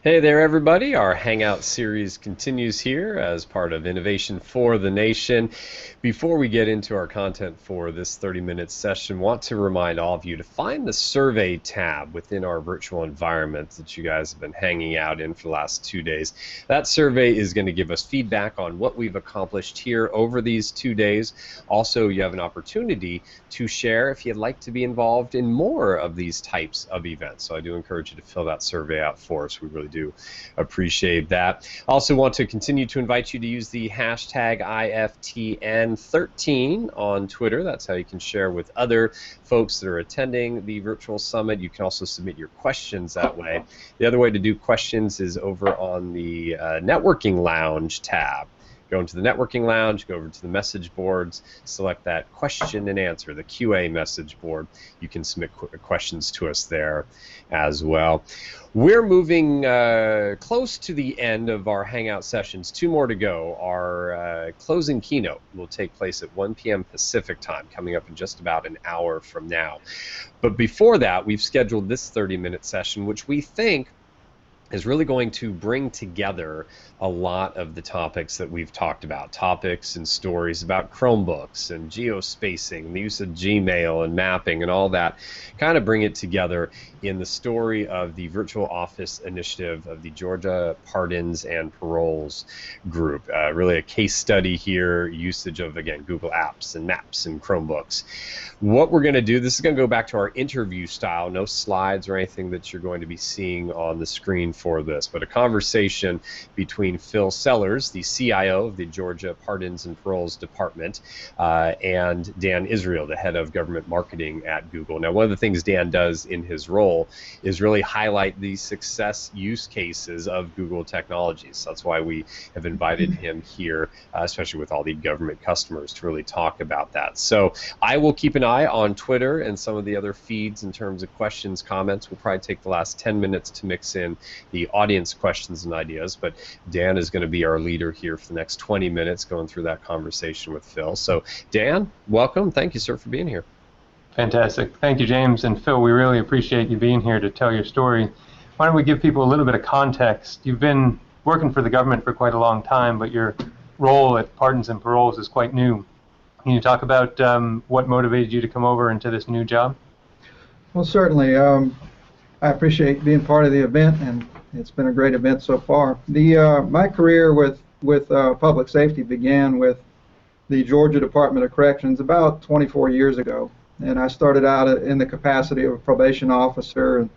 Hey there, everybody. Our Hangout series continues here as part of Innovation for the Nation. Before we get into our content for this 30-minute session, want to remind all of you to find the survey tab within our virtual environment that you guys have been hanging out in for the last 2 days. That survey is going to give us feedback on what we've accomplished here over these 2 days. Also, you have an opportunity to share if you'd like to be involved in more of these types of events. So I do encourage you to fill that survey out for us. We really do appreciate that. Also want to continue to invite you to use the hashtag IFTN13 on Twitter. That's how you can share with other folks that are attending the virtual summit. You can also submit your questions that way. The other way to do questions is over on the Networking Lounge tab. Go into the Networking Lounge, go over to the message boards, select that question and answer, the QA message board. You can submit questions to us there as well. We're moving close to the end of our Hangout sessions. 2 more to go. Our closing keynote will take place at 1 p.m. Pacific time, coming up in just about an hour from now. But before that, we've scheduled this 30-minute session, which we think is really going to bring together a lot of the topics that we've talked about, topics and stories about Chromebooks and geospacing, the use of Gmail and mapping and all that, kind of bring it together in the story of the virtual office initiative of the Georgia Pardons and Paroles group. Really a case study here, usage of, again, Google Apps and Maps and Chromebooks. What we're going to do, this is going to go back to our interview style, no slides or anything that you're going to be seeing on the screen for this, but a conversation between Phil Sellers, the CIO of the Georgia Pardons and Paroles Department, and Dan Israel, the head of government marketing at Google. Now, one of the things Dan does in his role is really highlight the success use cases of Google technologies. So that's why we have invited him here, especially with all the government customers, to really talk about that. So I will keep an eye on Twitter and some of the other feeds in terms of questions, comments. We'll probably take the last 10 minutes to mix in the audience questions and ideas, but Dan is going to be our leader here for the next 20 minutes going through that conversation with Phil. So Dan, welcome. Thank you, sir, for being here. Fantastic. Thank you, James. And Phil, we really appreciate you being here to tell your story. Why don't we give people a little bit of context? You've been working for the government for quite a long time, but your role at Pardons and Paroles is quite new. Can you talk about what motivated you to come over into this new job? Well, certainly. I appreciate being part of the event, and it's been a great event so far. My career with public safety began with the Georgia Department of Corrections about 24 years ago. And I started out in the capacity of a probation officer, and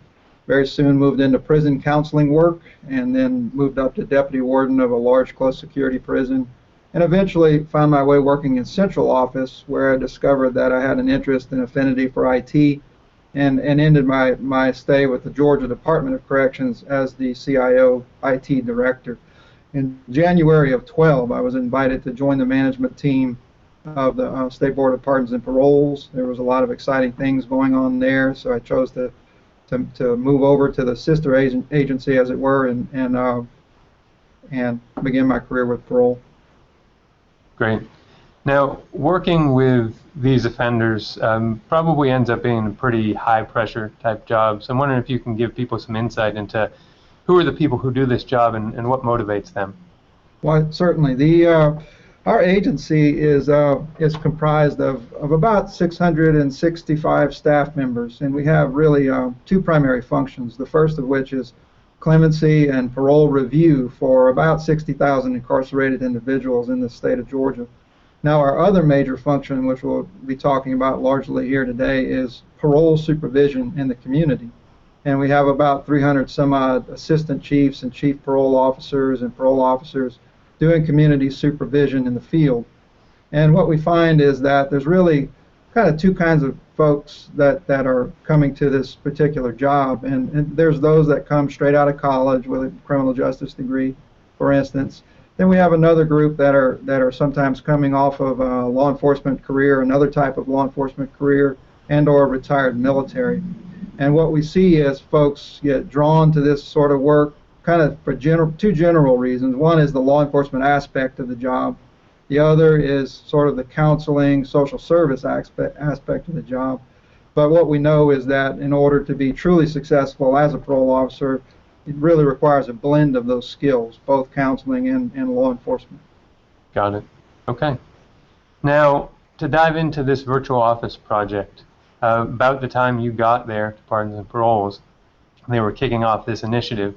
very soon moved into prison counseling work, and then moved up to deputy warden of a large close security prison, and eventually found my way working in central office, where I discovered that I had an interest and affinity for IT, and ended my stay with the Georgia Department of Corrections as the CIO IT director. In January of 12, I was invited to join the management team of the State Board of Pardons and Paroles. There was a lot of exciting things going on there, so I chose to move over to the sister agency, as it were, and begin my career with parole. Great. Now, working with these offenders probably ends up being a pretty high-pressure type job. So I'm wondering if you can give people some insight into who are the people who do this job and what motivates them. Well, certainly. Our agency is comprised of about 665 staff members, and we have really 2 primary functions, the first of which is clemency and parole review for about 60,000 incarcerated individuals in the state of Georgia. Now, our other major function, which we'll be talking about largely here today, is parole supervision in the community. And we have about 300 some odd assistant chiefs and chief parole officers and parole officers doing community supervision in the field. And what we find is that there's really kind of 2 kinds of folks that are coming to this particular job. And there's those that come straight out of college with a criminal justice degree, for instance. Then we have another group that are sometimes coming off of a law enforcement career, another type of law enforcement career, and or retired military. And what we see is folks get drawn to this sort of work kind of for 2 general reasons. One is the law enforcement aspect of the job. The other is sort of the counseling, social service aspect of the job. But what we know is that in order to be truly successful as a parole officer, it really requires a blend of those skills, both counseling and law enforcement. Got it. Okay. Now, to dive into this virtual office project, about the time you got there to Pardons and Paroles, they were kicking off this initiative.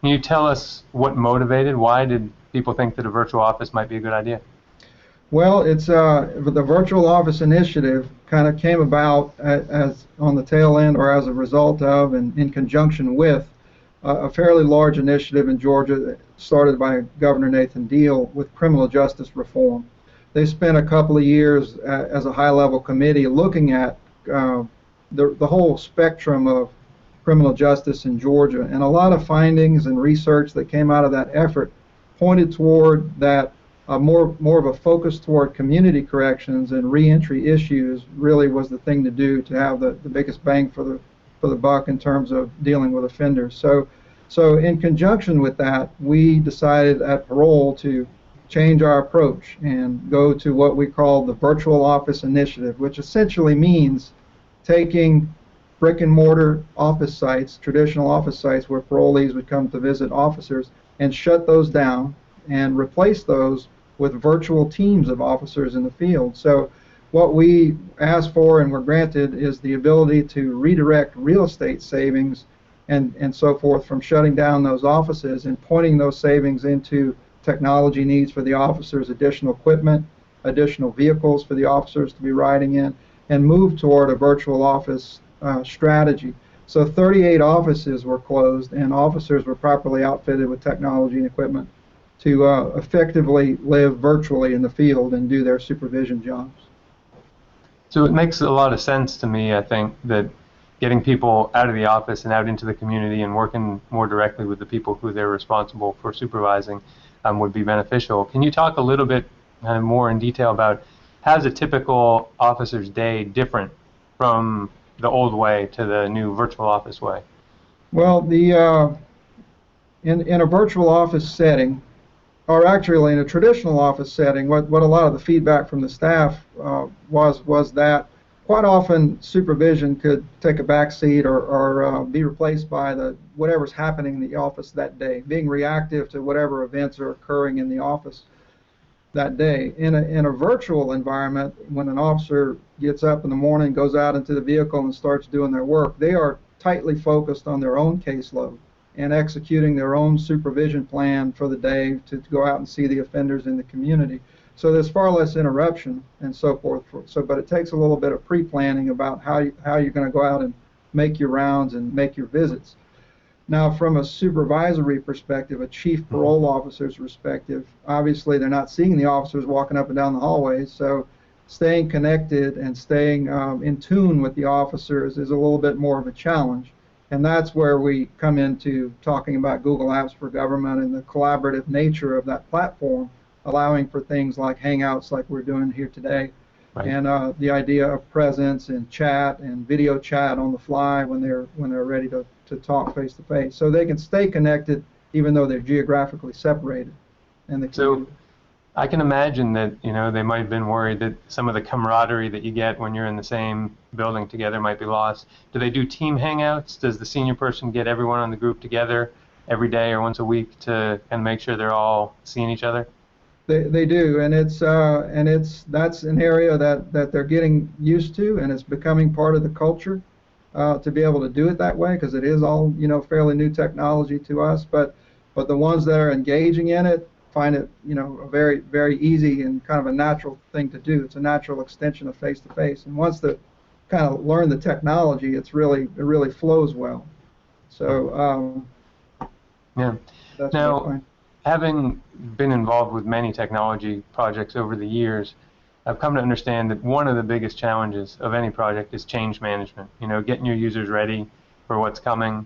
Can you tell us what motivated? Why did people think that a virtual office might be a good idea? Well, it's the virtual office initiative kind of came about as on the tail end or as a result of and in conjunction with a fairly large initiative in Georgia started by Governor Nathan Deal with criminal justice reform. They spent a couple of years as a high-level committee looking at the whole spectrum of criminal justice in Georgia, and a lot of findings and research that came out of that effort pointed toward that more of a focus toward community corrections and reentry issues really was the thing to do to have the biggest bang for the buck in terms of dealing with offenders. So in conjunction with that, we decided at Parole to change our approach and go to what we call the virtual office initiative, which essentially means taking brick and mortar office sites, traditional office sites where parolees would come to visit officers, and shut those down and replace those with virtual teams of officers in the field. So what we asked for and were granted is the ability to redirect real estate savings and so forth from shutting down those offices and pointing those savings into technology needs for the officers, additional equipment, additional vehicles for the officers to be riding in, and move toward a virtual office strategy. So 38 offices were closed and officers were properly outfitted with technology and equipment to effectively live virtually in the field and do their supervision jobs. So it makes a lot of sense to me, I think, that getting people out of the office and out into the community and working more directly with the people who they're responsible for supervising would be beneficial. Can you talk a little bit more in detail about how's a typical officer's day different from the old way to the new virtual office way? Well, in a virtual office setting, or actually in a traditional office setting, what a lot of the feedback from the staff was that quite often supervision could take a back seat or be replaced by whatever's happening in the office that day, being reactive to whatever events are occurring in the office that day. In a virtual environment, when an officer gets up in the morning, goes out into the vehicle and starts doing their work, they are tightly focused on their own caseload and executing their own supervision plan for the day to go out and see the offenders in the community. So there's far less interruption and so forth. But it takes a little bit of pre-planning about how you're going to go out and make your rounds and make your visits. Now, from a supervisory perspective, a chief parole officer's perspective, obviously they're not seeing the officers walking up and down the hallways, so staying connected and staying in tune with the officers is a little bit more of a challenge. And that's where we come into talking about Google Apps for Government and the collaborative nature of that platform, allowing for things like Hangouts like we're doing here today, right, and the idea of presence and chat and video chat on the fly when they're ready to talk face to face, so they can stay connected even though they're geographically separated. So I can imagine that they might have been worried that some of the camaraderie that you get when you're in the same building together might be lost. Do they do team hangouts? Does the senior person get everyone on the group together every day or once a week to kind of make sure they're all seeing each other? They do, and that's an area that they're getting used to, and it's becoming part of the culture to be able to do it that way, because it is all fairly new technology to us. But the ones that are engaging in it find it a very, very easy and kind of a natural thing to do. It's a natural extension of face to face, and once they kind of learn the technology, it really flows well. So yeah. That's now, having been involved with many technology projects over the years, I've come to understand that one of the biggest challenges of any project is change management. Getting your users ready for what's coming,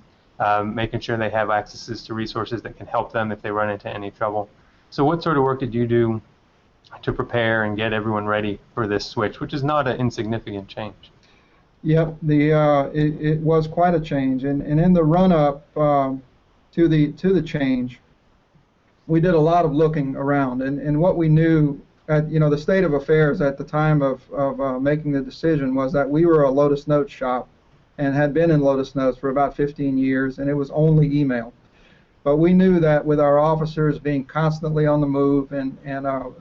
making sure they have access to resources that can help them if they run into any trouble. So what sort of work did you do to prepare and get everyone ready for this switch, which is not an insignificant change? Yep, it was quite a change, and in the run-up to the change, we did a lot of looking around, and what we knew at the state of affairs at the time of making the decision was that we were a Lotus Notes shop and had been in Lotus Notes for about 15 years, and it was only email. But we knew that with our officers being constantly on the move and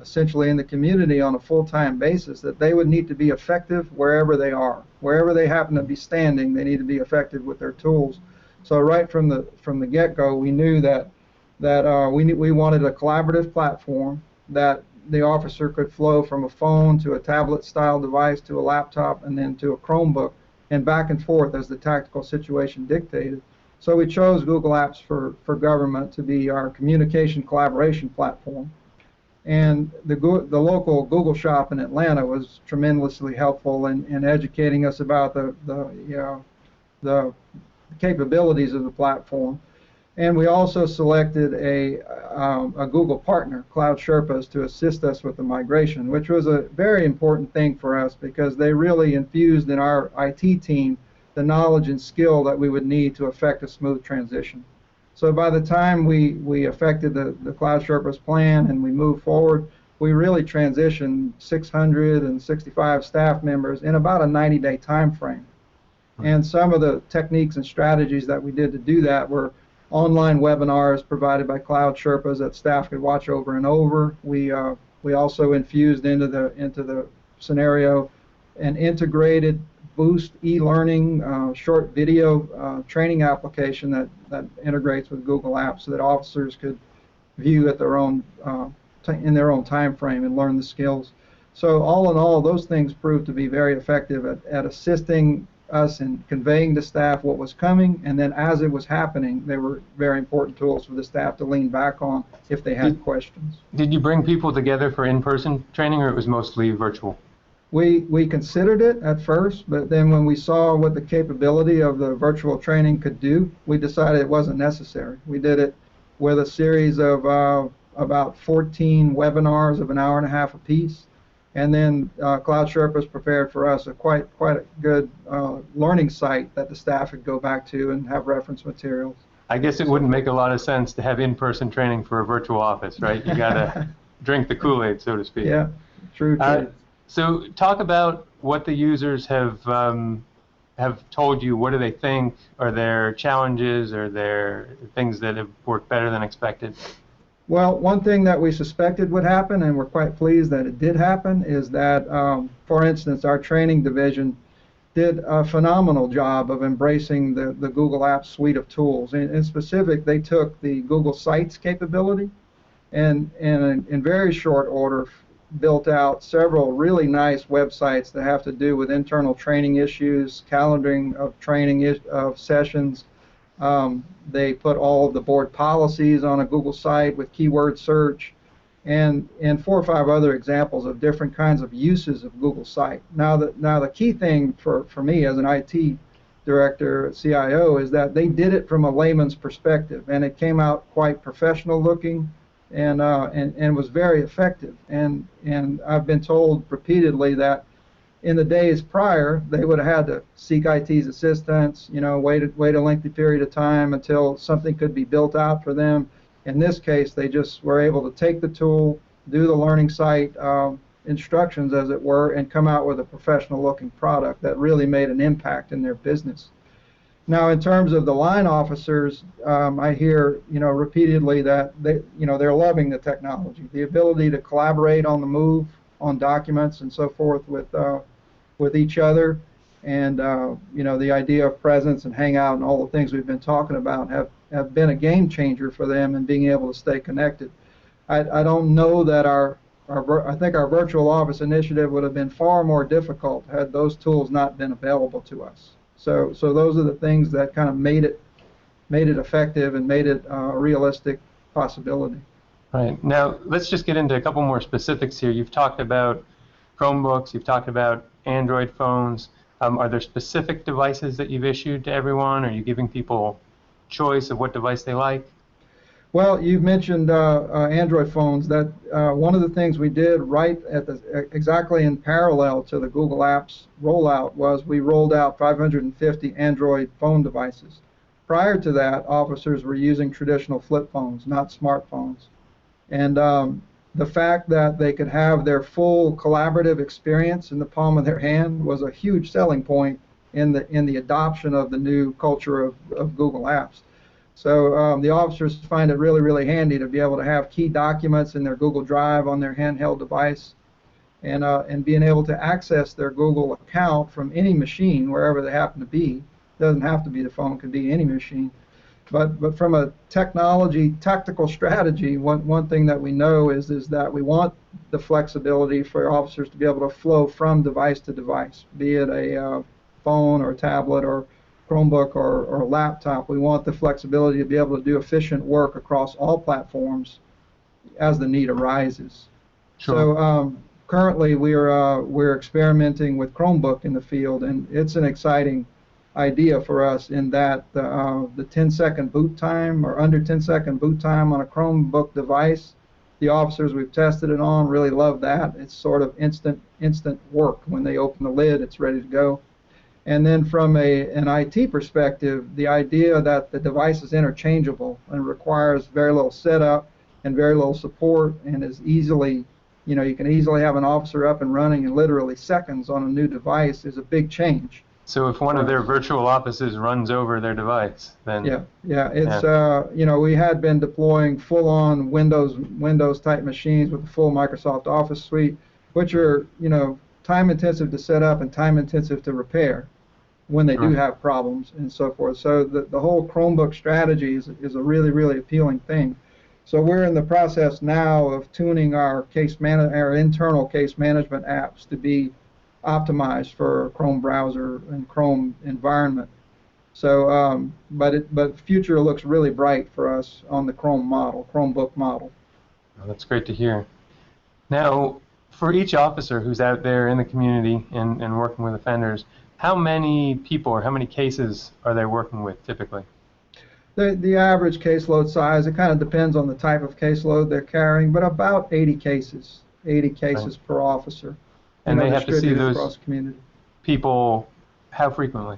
essentially in the community on a full-time basis, that they would need to be effective wherever they are. Wherever they happen to be standing, they need to be effective with their tools. So right from the get-go, we knew that we wanted a collaborative platform that the officer could flow from a phone to a tablet-style device to a laptop and then to a Chromebook and back and forth as the tactical situation dictated. So we chose Google Apps for Government to be our communication collaboration platform. And the local Google shop in Atlanta was tremendously helpful in educating us about the capabilities of the platform. And we also selected a Google partner, Cloud Sherpas, to assist us with the migration, which was a very important thing for us because they really infused in our IT team the knowledge and skill that we would need to effect a smooth transition. So by the time we effected the Cloud Sherpas plan and we moved forward, we really transitioned 665 staff members in about a 90-day time frame. And some of the techniques and strategies that we did to do that were online webinars provided by Cloud Sherpas that staff could watch over and over. We also infused into the scenario an integrated Boost e-learning short video training application that integrates with Google Apps so that officers could view at their own in their own time frame and learn the skills. So all in all, those things proved to be very effective at assisting us in conveying to staff what was coming, and then as it was happening, they were very important tools for the staff to lean back on if they had questions. Did you bring people together for in-person training, or it was mostly virtual? We considered it at first, but then when we saw what the capability of the virtual training could do, we decided it wasn't necessary. We did it with a series of about 14 webinars of an hour and a half apiece. And then Cloud Sherpas prepared for us quite a good learning site that the staff could go back to and have reference materials. I guess it wouldn't make a lot of sense to have in-person training for a virtual office, right? You got to drink the Kool-Aid, so to speak. Yeah, true. So talk about what the users have told you. What do they think? Are there challenges? Are there things that have worked better than expected? Well, one thing that we suspected would happen, and we're quite pleased that it did happen, is that, for instance, our training division did a phenomenal job of embracing the Google Apps suite of tools. In specific, they took the Google Sites capability and in very short order built out several really nice websites that have to do with internal training issues, calendaring of training of sessions. They put all of the board policies on a Google site with keyword search, and 4 or 5 other examples of different kinds of uses of Google Site. Now the key thing for me as an IT director, CIO, is that they did it from a layman's perspective, and it came out quite professional looking, and was very effective. And I've been told repeatedly that in the days prior, they would have had to seek IT's assistance, wait a lengthy period of time until something could be built out for them. In this case, they just were able to take the tool, do the learning site instructions, as it were, and come out with a professional-looking product that really made an impact in their business. Now, in terms of the line officers, I hear, repeatedly that they're loving the technology, the ability to collaborate on the move, on documents and so forth with each other, and the idea of presence and hangout and all the things we've been talking about have been a game changer for them in being able to stay connected. I don't know that I think our virtual office initiative would have been far more difficult had those tools not been available to us. So those are the things that kind of made it effective and made it a realistic possibility. Right. Now, let's just get into a couple more specifics here. You've talked about Chromebooks, you've talked about Android phones. Are there specific devices that you've issued to everyone? Are you giving people choice of what device they like? Well, you've mentioned Android phones. That one of the things we did right at exactly in parallel to the Google Apps rollout was we rolled out 550 Android phone devices. Prior to that, officers were using traditional flip phones, not smartphones. And the fact that they could have their full collaborative experience in the palm of their hand was a huge selling point in the adoption of the new culture of Google Apps. So the officers find it really, really handy to be able to have key documents in their Google Drive on their handheld device, and being able to access their Google account from any machine, wherever they happen to be. Doesn't have to be the phone, could be any machine. But from a tactical strategy, one thing that we know is that we want the flexibility for officers to be able to flow from device to device, be it a phone or a tablet or Chromebook or a laptop. We want the flexibility to be able to do efficient work across all platforms as the need arises. Sure. So currently we're experimenting with Chromebook in the field, and it's an exciting idea for us in that the 10-second boot time or under 10-second boot time on a Chromebook device, the officers we've tested it on really love that. It's sort of instant work. When they open the lid, it's ready to go. And then from an IT perspective, the idea that the device is interchangeable and requires very little setup and very little support and is easily, you can easily have an officer up and running in literally seconds on a new device is a big change. So if one of their virtual offices runs over their device, then it's we had been deploying full-on Windows type machines with the full Microsoft Office suite, which are time intensive to set up and time intensive to repair when they do have problems and so forth. So the whole Chromebook strategy is a really, really appealing thing. So we're in the process now of tuning our internal case management apps to be optimized for Chrome browser and Chrome environment. So, but the future looks really bright for us on the Chromebook model. Well, that's great to hear. Now, for each officer who's out there in the community and working with offenders, how many people or how many cases are they working with typically? The average caseload size, it kind of depends on the type of caseload they're carrying, but about 80 cases right. Per officer. And they have to see those people how frequently?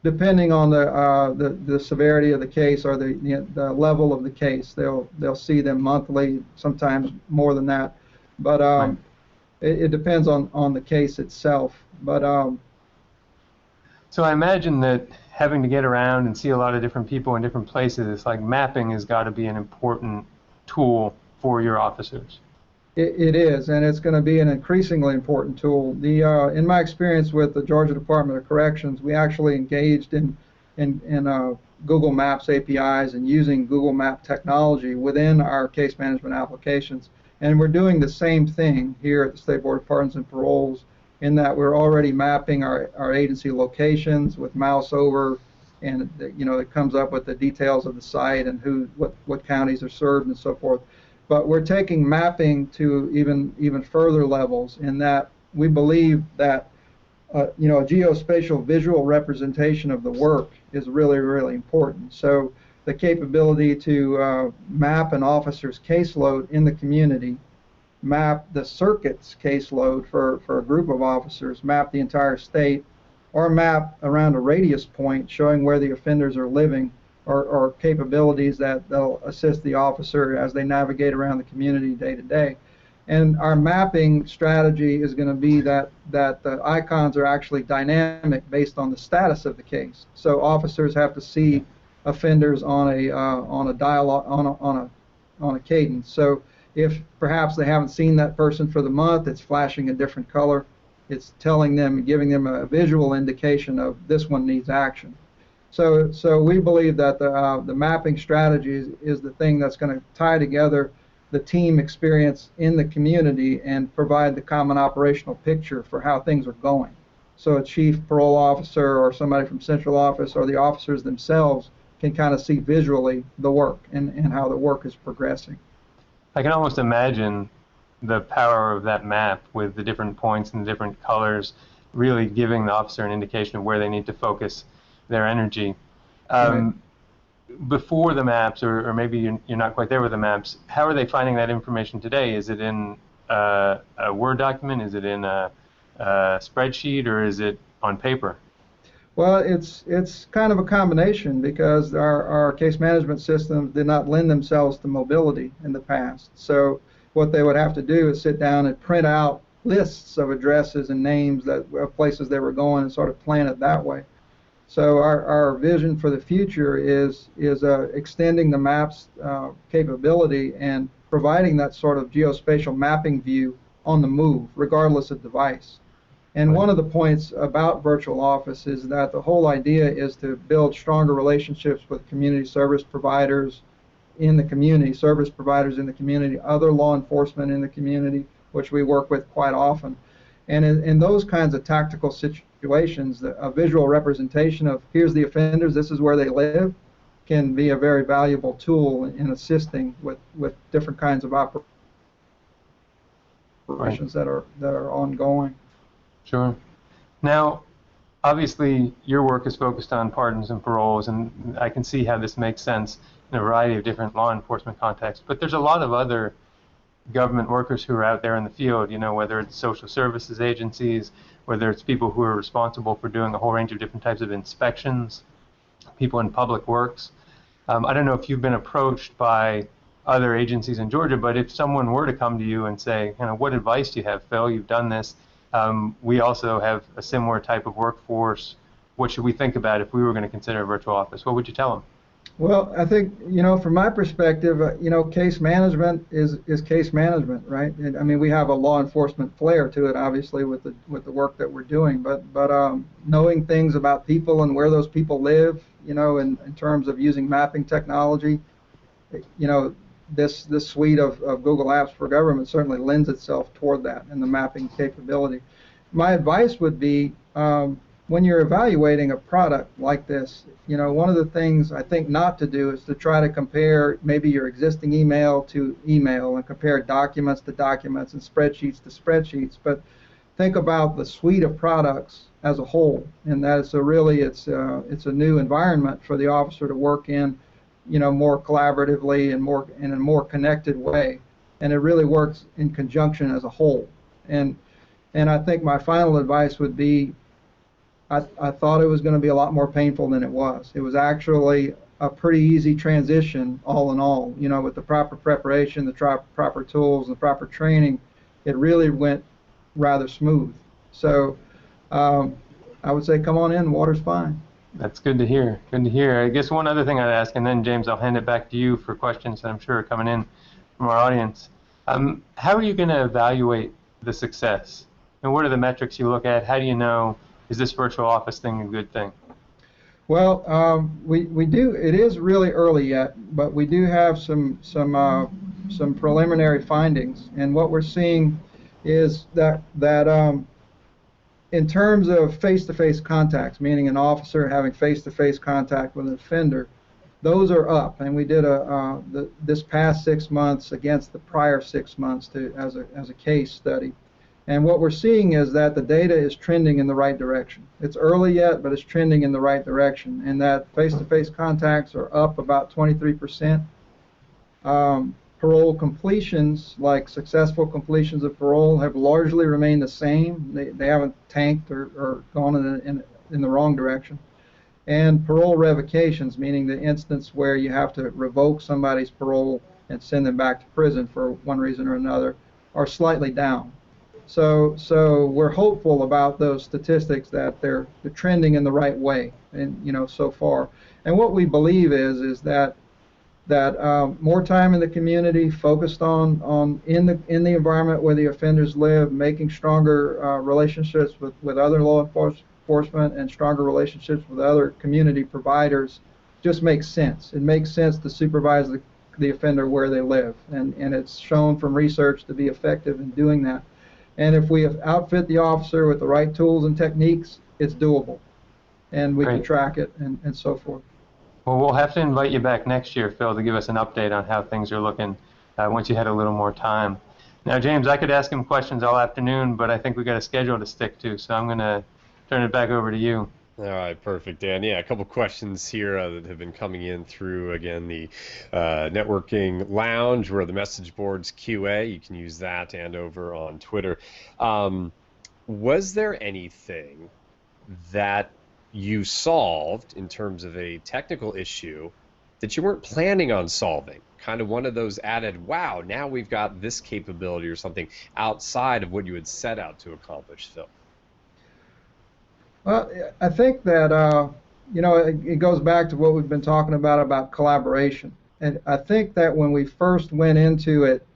Depending on the severity of the case or the level of the case, they'll see them monthly, sometimes more than that. But right. it depends on the case itself. But so I imagine that having to get around and see a lot of different people in different places, like mapping has got to be an important tool for your officers. It is, and it's going to be an increasingly important tool. In my experience with the Georgia Department of Corrections, we actually engaged in Google Maps APIs and using Google Map technology within our case management applications. And we're doing the same thing here at the State Board of Pardons and Paroles, in that we're already mapping our agency locations with mouse over, and it comes up with the details of the site and what counties are served and so forth. But we're taking mapping to even further levels, in that we believe that a geospatial visual representation of the work is really, really important. So the capability to map an officer's caseload in the community, map the circuit's caseload for a group of officers, map the entire state, or map around a radius point showing where the offenders are living, or capabilities that'll assist the officer as they navigate around the community day to day. And our mapping strategy is going to be that the icons are actually dynamic based on the status of the case. So officers have to see offenders on a dialogue on a cadence. So if perhaps they haven't seen that person for the month, it's flashing a different color. It's telling them, giving them a visual indication of this one needs action. So we believe that the mapping strategy is the thing that's going to tie together the team experience in the community and provide the common operational picture for how things are going. So a chief parole officer or somebody from central office or the officers themselves can kind of see visually the work and how the work is progressing. I can almost imagine the power of that map with the different points and the different colors really giving the officer an indication of where they need to focus their energy. Right. Before the maps, or maybe you're not quite there with the maps, how are they finding that information today? Is it in a Word document? Is it in a spreadsheet, or is it on paper? Well, it's kind of a combination, because our case management systems did not lend themselves to mobility in the past. So what they would have to do is sit down and print out lists of addresses and names of places they were going and sort of plan it that way. So our vision for the future is extending the maps capability and providing that sort of geospatial mapping view on the move, regardless of device. And one of the points about virtual office is that the whole idea is to build stronger relationships with community service providers in the community, service providers in the community, other law enforcement in the community, which we work with quite often. And in those kinds of tactical situations, a visual representation of here's the offenders, this is where they live, can be a very valuable tool in assisting with different kinds of operations that are ongoing. Sure. Now, obviously, your work is focused on pardons and paroles, and I can see how this makes sense in a variety of different law enforcement contexts. But there's a lot of other government workers who are out there in the field, you know, whether it's social services agencies, whether it's people who are responsible for doing a whole range of different types of inspections, people in public works. I don't know if you've been approached by other agencies in Georgia, but if someone were to come to you and say, you know, what advice do you have, Phil? You've done this. We also have a similar type of workforce. What should we think about if we were going to consider a virtual office? What would you tell them? Well, I think, you know, from my perspective, you know, case management is case management, right? And, I mean, we have a law enforcement flair to it, obviously, with the work that we're doing. But knowing things about people and where those people live, you know, in terms of using mapping technology, you know, this suite of Google Apps for Government certainly lends itself toward that and the mapping capability. My advice would be, when you're evaluating a product like this, you know, one of the things I think not to do is to try to compare maybe your existing email to email and compare documents to documents and spreadsheets to spreadsheets, but think about the suite of products as a whole, and that it's a new environment for the officer to work in, you know, more collaboratively and in a more connected way, and it really works in conjunction as a whole. And I think my final advice would be, I thought it was going to be a lot more painful than it was. It was actually a pretty easy transition, all in all. You know, with the proper preparation, the proper tools, the proper training, it really went rather smooth. So I would say, come on in, water's fine. That's good to hear. Good to hear. I guess one other thing I'd ask, and then James, I'll hand it back to you for questions that I'm sure are coming in from our audience. How are you going to evaluate the success? And what are the metrics you look at? How do you know, is this virtual office thing a good thing? Well, we do. It is really early yet, but we do have some preliminary findings, and what we're seeing is that in terms of face-to-face contacts, meaning an officer having face-to-face contact with an offender, those are up, and we did this past 6 months against the prior 6 months as a case study. And what we're seeing is that the data is trending in the right direction. It's early yet, but it's trending in the right direction, and that face-to-face contacts are up about 23%. Parole completions, like successful completions of parole, have largely remained the same. They haven't tanked or gone in the wrong direction. And parole revocations, meaning the instance where you have to revoke somebody's parole and send them back to prison for one reason or another, are slightly down. So we're hopeful about those statistics that they're trending in the right way, and you know, so far. And what we believe is that more time in the community, focused on in the environment where the offenders live, making stronger relationships with other law enforcement and stronger relationships with other community providers, just makes sense. It makes sense to supervise the offender where they live, and it's shown from research to be effective in doing that. And if we outfit the officer with the right tools and techniques, it's doable, and we can track it and so forth. Well, we'll have to invite you back next year, Phil, to give us an update on how things are looking once you had a little more time. Now, James, I could ask him questions all afternoon, but I think we've got a schedule to stick to, so I'm going to turn it back over to you. All right, perfect, Dan. Yeah, a couple questions here that have been coming in through, again, the networking lounge where the message board's QA. You can use that, and over on Twitter. Was there anything that you solved in terms of a technical issue that you weren't planning on solving? Kind of one of those added, wow, now we've got this capability or something outside of what you had set out to accomplish, Phil? Well, I think that it goes back to what we've been talking about collaboration. And I think that when we first went into it,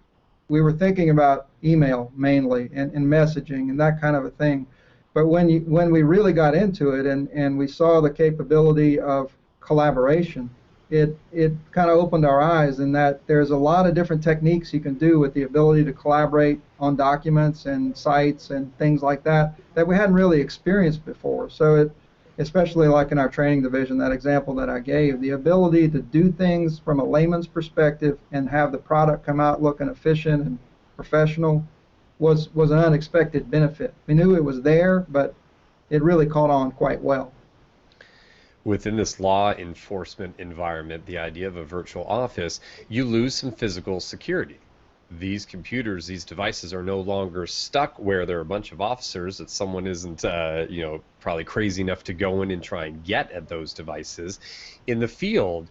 we were thinking about email mainly and messaging and that kind of a thing. But when we really got into it and we saw the capability of collaboration, it kind of opened our eyes in that there's a lot of different techniques you can do with the ability to collaborate on documents and sites and things like that we hadn't really experienced before. So especially like in our training division, that example that I gave, the ability to do things from a layman's perspective and have the product come out looking efficient and professional was an unexpected benefit. We knew it was there, but it really caught on quite well. Within this law enforcement environment, the idea of a virtual office, you lose some physical security. These computers, these devices are no longer stuck where there are a bunch of officers that someone isn't, probably crazy enough to go in and try and get at those devices. In the field,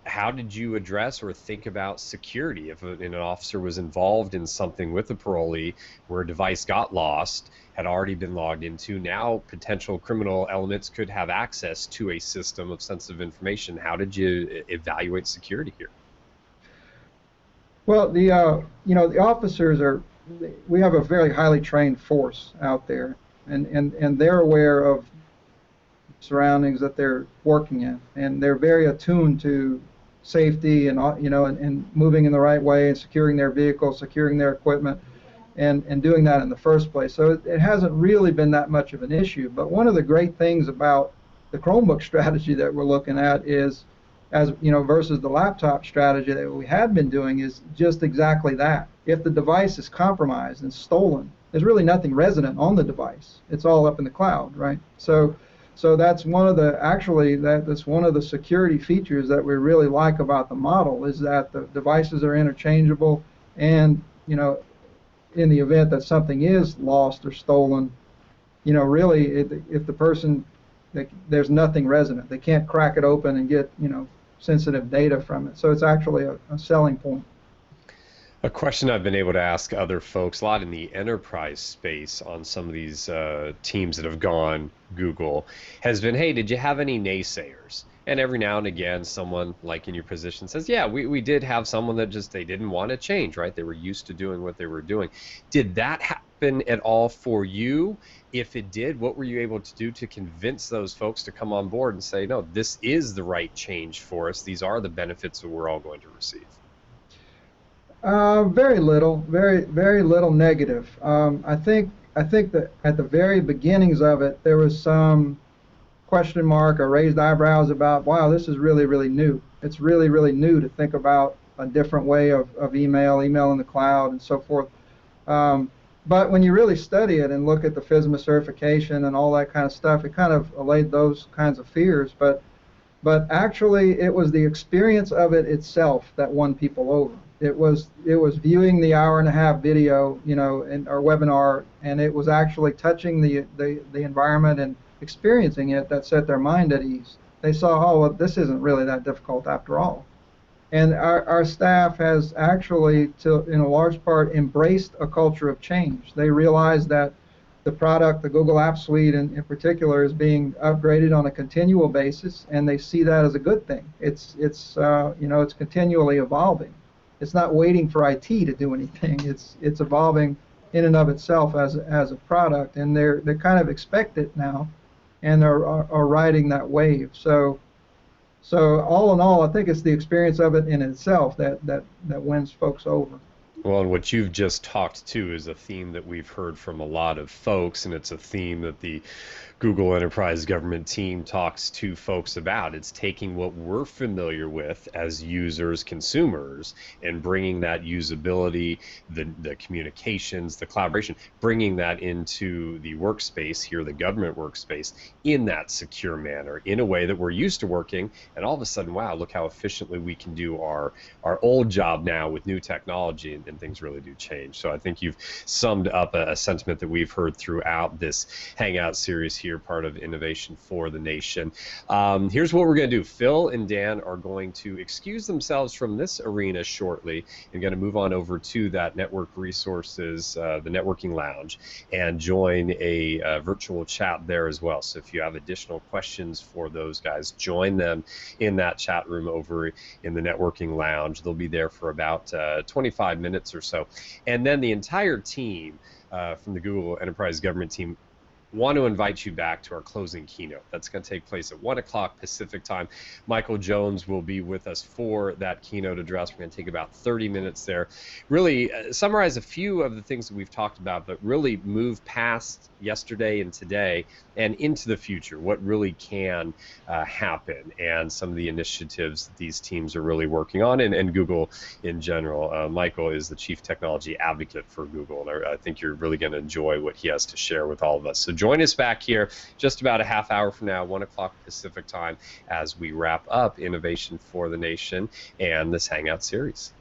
how did you address or think about security if an officer was involved in something with a parolee where a device got lost, had already been logged into? Now potential criminal elements could have access to a system of sensitive information. How did you evaluate security here? Well, the officers we have a very highly trained force out there, and they're aware of surroundings that they're working in, and they're very attuned to safety and moving in the right way and securing their vehicles, securing their equipment, and doing that in the first place. So it hasn't really been that much of an issue. But one of the great things about the Chromebook strategy that we're looking at is, versus the laptop strategy that we had been doing, is just exactly that. If the device is compromised and stolen, there's really nothing resident on the device. It's all up in the cloud, right? So that's one of that's one of the security features that we really like about the model, is that the devices are interchangeable, and in the event that something is lost or stolen, really if the person, there's nothing resident. They can't crack it open and get sensitive data from it. So it's actually a selling point. A question I've been able to ask other folks a lot in the enterprise space on some of these teams that have gone Google has been, hey, did you have any naysayers? And every now and again, someone like in your position says, yeah, we did have someone that just, they didn't want to change, right? They were used to doing what they were doing. Did that happen at all for you? If it did, what were you able to do to convince those folks to come on board and say, no, this is the right change for us. These are the benefits that we're all going to receive? Very little, very little negative. I think that at the very beginnings of it, there was some question mark or raised eyebrows about, wow, this is really, really new. It's really, really new to think about a different way of email in the cloud and so forth. But when you really study it and look at the FSMA certification and all that kind of stuff, it kind of allayed those kinds of fears. But actually, it was the experience of it itself that won people over. It was viewing the hour-and-a-half video, in our webinar, and it was actually touching the environment and experiencing it that set their mind at ease. They saw, oh, well, this isn't really that difficult after all. And our staff has actually, in a large part, embraced a culture of change. They realize that the product, the Google Apps Suite in particular, is being upgraded on a continual basis, and they see that as a good thing. It's continually evolving. It's not waiting for IT to do anything. It's evolving in and of itself as a product, and they kind of expect it now, and are riding that wave. So all in all, I think it's the experience of it in itself that wins folks over. Well, and what you've just talked to is a theme that we've heard from a lot of folks, and it's a theme that the Google Enterprise Government team talks to folks about. It's taking what we're familiar with as users, consumers, and bringing that usability, the communications, the collaboration, bringing that into the workspace here, the government workspace, in that secure manner, in a way that we're used to working, and all of a sudden, wow, look how efficiently we can do our old job now with new technology, and things really do change. So I think you've summed up a sentiment that we've heard throughout this Hangout series here here, part of Innovation for the Nation. Here's what we're going to do. Phil and Dan are going to excuse themselves from this arena shortly and going to move on over to that network resources, the networking lounge, and join a virtual chat there as well. So if you have additional questions for those guys, join them in that chat room over in the networking lounge. They'll be there for about 25 minutes or so. And then the entire team from the Google Enterprise Government team want to invite you back to our closing keynote. That's going to take place at 1 o'clock Pacific time. Michael Jones will be with us for that keynote address. We're going to take about 30 minutes there. Really summarize a few of the things that we've talked about, but really move past yesterday and today and into the future, what really can happen, and some of the initiatives that these teams are really working on, and Google in general. Michael is the Chief Technology Advocate for Google, and I think you're really going to enjoy what he has to share with all of us. So join us back here just about a half hour from now, 1 o'clock Pacific time, as we wrap up Innovation for the Nation and this Hangout series.